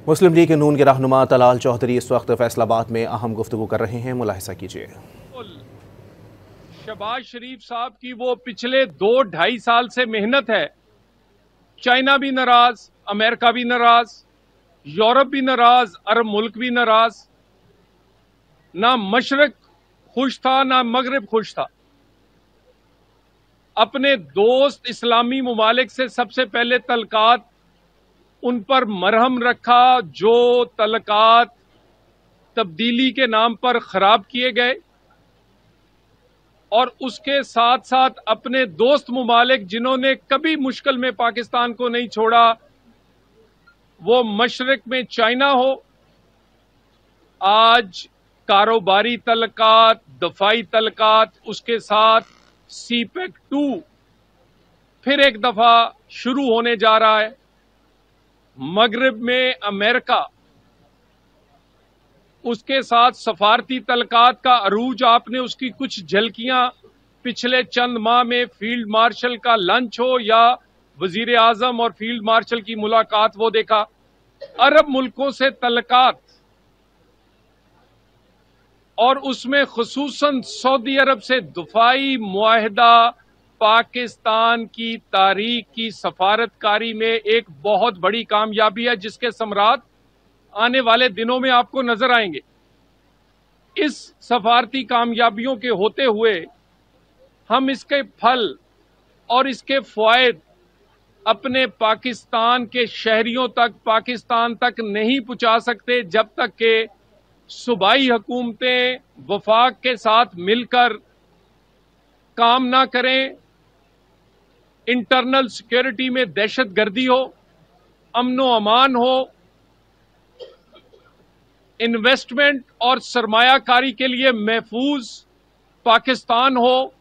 मुस्लिम league नून के रहनुमा तलाल चौधरी इस वक्त फैसलाबाद में अहम गुफ्तगू कर रहे हैं, मुलाहिजा कीजिए। शहबाज शरीफ साहब की वो पिछले 2-2.5 साल से मेहनत है। चाइना भी नाराज, अमेरिका भी नाराज, यूरोप भी नाराज, अरब मुल्क भी नाराज। ना मशरक खुश था ना मगरिब खुश था। अपने दोस्त इस्लामी मुमालिक से सबसे पहले तलकात उन पर मरहम रखा, जो तलकात तब्दीली के नाम पर खराब किए गए, और उसके साथ साथ अपने दोस्त मुमालिक जिन्होंने कभी मुश्किल में पाकिस्तान को नहीं छोड़ा, वो मशरक में चाइना हो, आज कारोबारी तलकात, दफाई तलकात, उसके साथ सीपेक 2 फिर एक दफा शुरू होने जा रहा है। मगरिब में अमेरिका, उसके साथ सफारती तलकात का अरूज, आपने उसकी कुछ झलकियां पिछले चंद माह में फील्ड मार्शल का लंच हो या वजीर आजम और फील्ड मार्शल की मुलाकात, वो देखा। अरब मुल्कों से तलकात, और उसमें खुसूसन सऊदी अरब से दफाई मुआहदा, पाकिस्तान की तारीख की सफारतकारी में एक बहुत बड़ी कामयाबी है, जिसके समरात आने वाले दिनों में आपको नजर आएंगे। इस सफारती कामयाबियों के होते हुए हम इसके फल और इसके फायदे अपने पाकिस्तान के शहरियों तक, पाकिस्तान तक नहीं पहुंचा सकते जब तक के सूबाई हुकूमतें वफाक के साथ मिलकर काम ना करें। इंटरनल सिक्योरिटी में दहशतगर्दी हो, अमनो अमान हो, इन्वेस्टमेंट और सरमायाकारी के लिए महफूज पाकिस्तान हो,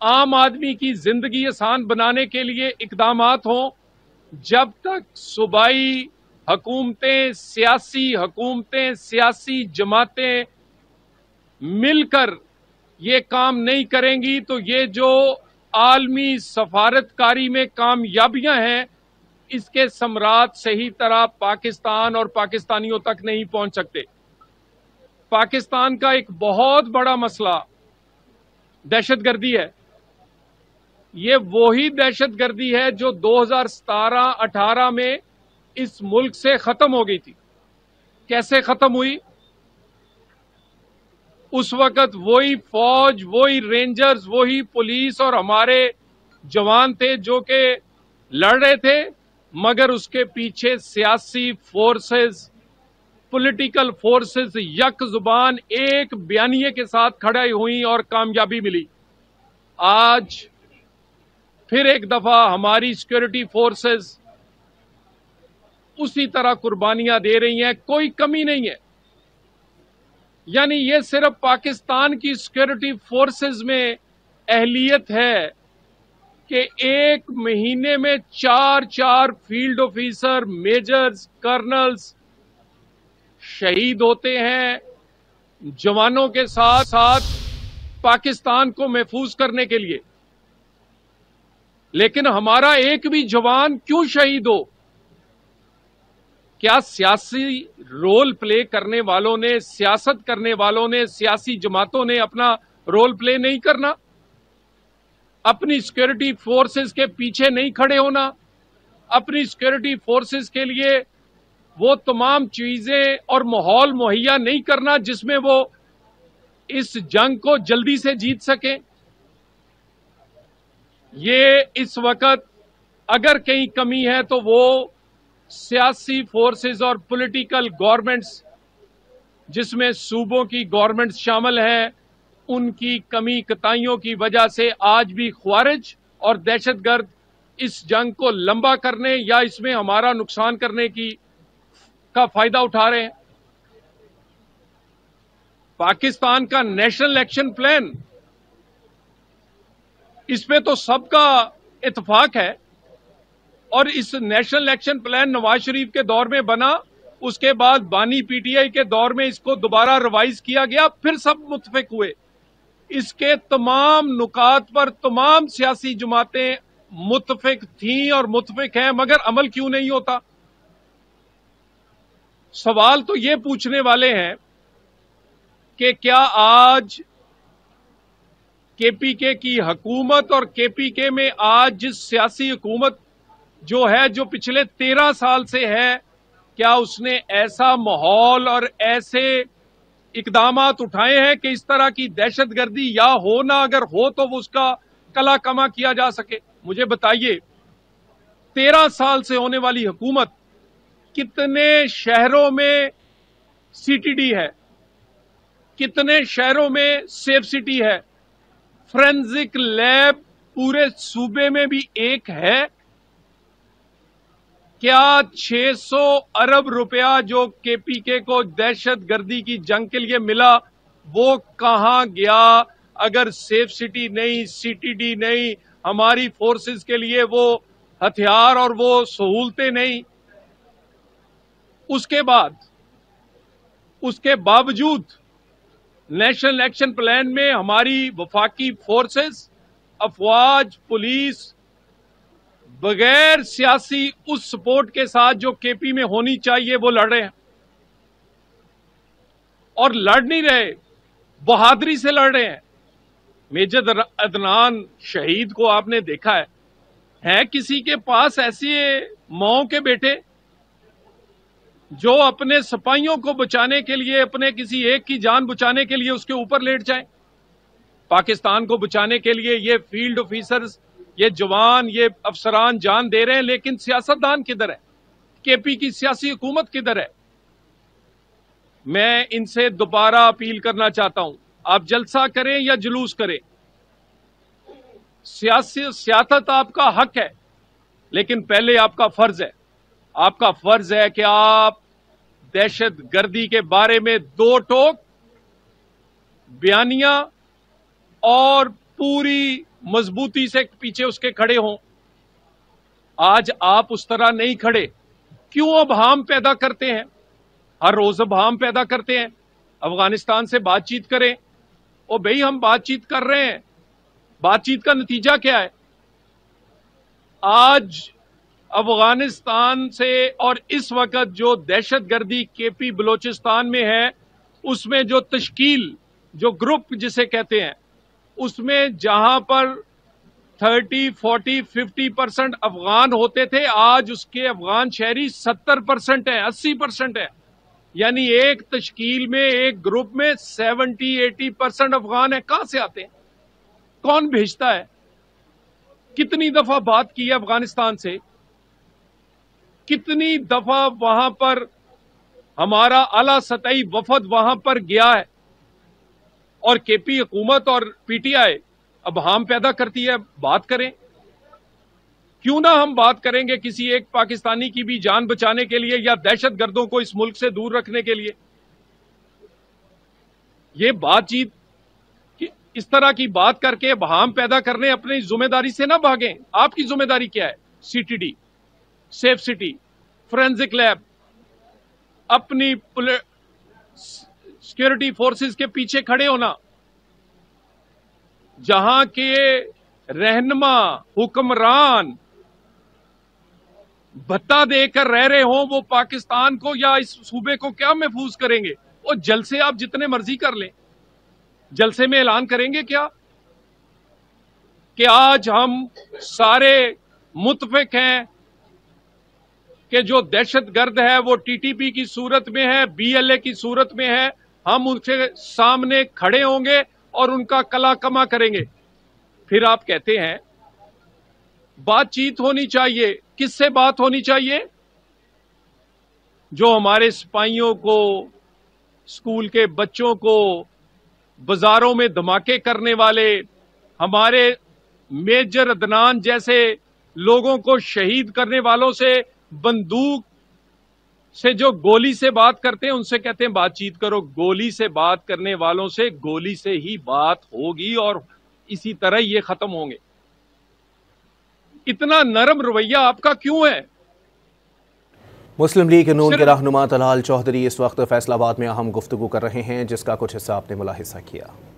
आम आदमी की जिंदगी आसान बनाने के लिए इकदामात हों, जब तक सूबाई हुकूमतें, सियासी जमातें मिलकर ये काम नहीं करेंगी, तो ये जो आलमी सफारतकारी में कामयाबियां हैं, इसके समरात सही तरह पाकिस्तान और पाकिस्तानियों तक नहीं पहुंच सकते। पाकिस्तान का एक बहुत बड़ा मसला दहशतगर्दी है। ये वही दहशतगर्दी है जो 2017-18 में इस मुल्क से खत्म हो गई थी। कैसे खत्म हुई? उस वक्त वही फौज, वही रेंजर्स, वही पुलिस और हमारे जवान थे जो के लड़ रहे थे, मगर उसके पीछे सियासी फोर्सेस, पॉलिटिकल फोर्सेस यक जुबान एक बयानिए के साथ खड़े हुई और कामयाबी मिली। आज फिर एक दफा हमारी सिक्योरिटी फोर्सेस उसी तरह कुर्बानियां दे रही हैं, कोई कमी नहीं है। यानी ये सिर्फ पाकिस्तान की सिक्योरिटी फोर्सेस में अहलियत है कि एक महीने में 4 फील्ड ऑफिसर, मेजर्स, कर्नल्स शहीद होते हैं जवानों के साथ साथ पाकिस्तान को महफूज करने के लिए। लेकिन हमारा एक भी जवान क्यों शहीद हो? क्या सियासी रोल प्ले करने वालों ने, सियासत करने वालों ने, सियासी जमातों ने अपना रोल प्ले नहीं करना? अपनी सिक्योरिटी फोर्सेस के पीछे नहीं खड़े होना? अपनी सिक्योरिटी फोर्सेस के लिए वो तमाम चीजें और माहौल मुहैया नहीं करना जिसमें वो इस जंग को जल्दी से जीत सके? ये इस वक्त अगर कहीं कमी है तो वो सियासी फोर्सेस और पॉलिटिकल गवर्नमेंट्स, जिसमें सूबों की गवर्नमेंट्स शामिल हैं, उनकी कमी कताइयों की वजह से आज भी ख्वारिज और दहशतगर्द इस जंग को लंबा करने या इसमें हमारा नुकसान करने का फायदा उठा रहे हैं। पाकिस्तान का नेशनल एक्शन प्लान, इस पे तो सबका इत्तेफाक है, और इस national action plan Nawaz Sharif के दौर में बना, उसके बाद बानी पीटीआई के दौर में इसको दोबारा रिवाइज किया गया, फिर सब मुत्तफिक हुए। इसके तमाम नुकात पर तमाम सियासी जमातें मुत्तफिक थीं और मुत्तफिक हैं, मगर अमल क्यों नहीं होता? सवाल तो ये पूछने वाले हैं कि क्या आज केपीके की हुकूमत और केपीके में आज जिस सियासी हुकूमत जो है, जो पिछले 13 साल से है, क्या उसने ऐसा माहौल और ऐसे इकदामात उठाए हैं कि इस तरह की दहशतगर्दी या हो ना, अगर हो तो वो उसका कला कमा किया जा सके? मुझे बताइए, 13 साल से होने वाली हुकूमत, कितने शहरों में सीटीडी है, कितने शहरों में सेफ सिटी है, फोरेंसिक लैब पूरे सूबे में भी एक है? क्या 600 अरब रुपया जो केपीके को दहशतगर्दी की जंग के लिए मिला वो कहां गया? अगर सेफ सिटी नहीं, सीटीडी नहीं, हमारी फोर्सेस के लिए वो हथियार और वो सहूलतें नहीं, उसके बावजूद नेशनल एक्शन प्लान में हमारी वफाकी फोर्सेस, अफवाज, पुलिस बगैर सियासी उस सपोर्ट के साथ जो केपी में होनी चाहिए वो लड़ रहे हैं, और लड़ नहीं रहे, बहादुरी से लड़ रहे हैं। मेजर अदनान शहीद को आपने देखा है किसी के पास ऐसे माओ के बेटे जो अपने सिपाहियों को बचाने के लिए, अपने किसी एक की जान बचाने के लिए उसके ऊपर लेट जाएं? पाकिस्तान को बचाने के लिए ये फील्ड ऑफिसर्स, ये जवान, ये अफसरान जान दे रहे हैं, लेकिन सियासतदान किधर है? केपी की सियासी हुकूमत किधर है? मैं इनसे दोबारा अपील करना चाहता हूं, आप जलसा करें या जुलूस करें, सियासत आपका हक है, लेकिन पहले आपका फर्ज है कि आप दहशतगर्दी के बारे में दो टोक बयानियां और पूरी मजबूती से पीछे उसके खड़े हों। आज आप उस तरह नहीं खड़े। क्यों अबहाम पैदा करते हैं? हर रोज अबहाम पैदा करते हैं। अफगानिस्तान से बातचीत करें। ओ भाई, हम बातचीत कर रहे हैं, बातचीत का नतीजा क्या है? आज अफगानिस्तान से और इस वक्त जो दहशतगर्दी केपी बलोचिस्तान में है, उसमें जो तश्कील, जो ग्रुप जिसे कहते हैं, उसमें जहां पर 30, 40, 50% अफगान होते थे, आज उसके अफगान शहरी 70% है, 80% है। यानी एक तश्कील में, एक ग्रुप में 70-80% अफगान है। कहां से आते हैं? कौन भेजता है? कितनी दफा बात की है अफगानिस्तान से, कितनी दफा वहां पर हमारा आला सतही वफद वहां पर गया है, और केपी हुकूमत और पीटीआई अबहाम पैदा करती है। बात करें, क्यों ना हम बात करेंगे किसी एक पाकिस्तानी की भी जान बचाने के लिए या दहशतगर्दों को इस मुल्क से दूर रखने के लिए। ये बातचीत, इस तरह की बात करके अबहाम पैदा करने, अपनी जिम्मेदारी से ना भागें। आपकी जिम्मेदारी क्या है? CTD, safe city, forensic lab, अपनी सिक्योरिटी फोर्सेस के पीछे खड़े होना। जहां के रहनुमा, हुक्मरान भत्ता देकर रह रहे हों, वो पाकिस्तान को या इस सूबे को क्या महफूज करेंगे? वो जलसे आप जितने मर्जी कर लें, जलसे में ऐलान करेंगे क्या कि आज हम सारे मुत्फिक हैं कि जो दहशतगर्द है वो टीटीपी की सूरत में है, बीएलए की सूरत में है, हम उनके सामने खड़े होंगे और उनका कला कमा करेंगे। फिर आप कहते हैं बातचीत होनी चाहिए। किससे बात होनी चाहिए? जो हमारे सिपाहियों को, स्कूल के बच्चों को, बाजारों में धमाके करने वाले, हमारे मेजर अदनान जैसे लोगों को शहीद करने वालों से, बंदूक से जो गोली से बात करते हैं, उनसे कहते हैं बातचीत करो। गोली से बात करने वालों से गोली से ही बात होगी और इसी तरह ये खत्म होंगे। इतना नरम रवैया आपका क्यों है? मुस्लिम लीग नून के रहनुमा तलाल चौधरी इस वक्त फैसलाबाद में अहम गुफ्तगू कर रहे हैं, जिसका कुछ हिस्सा आपने मुलाहिजा किया।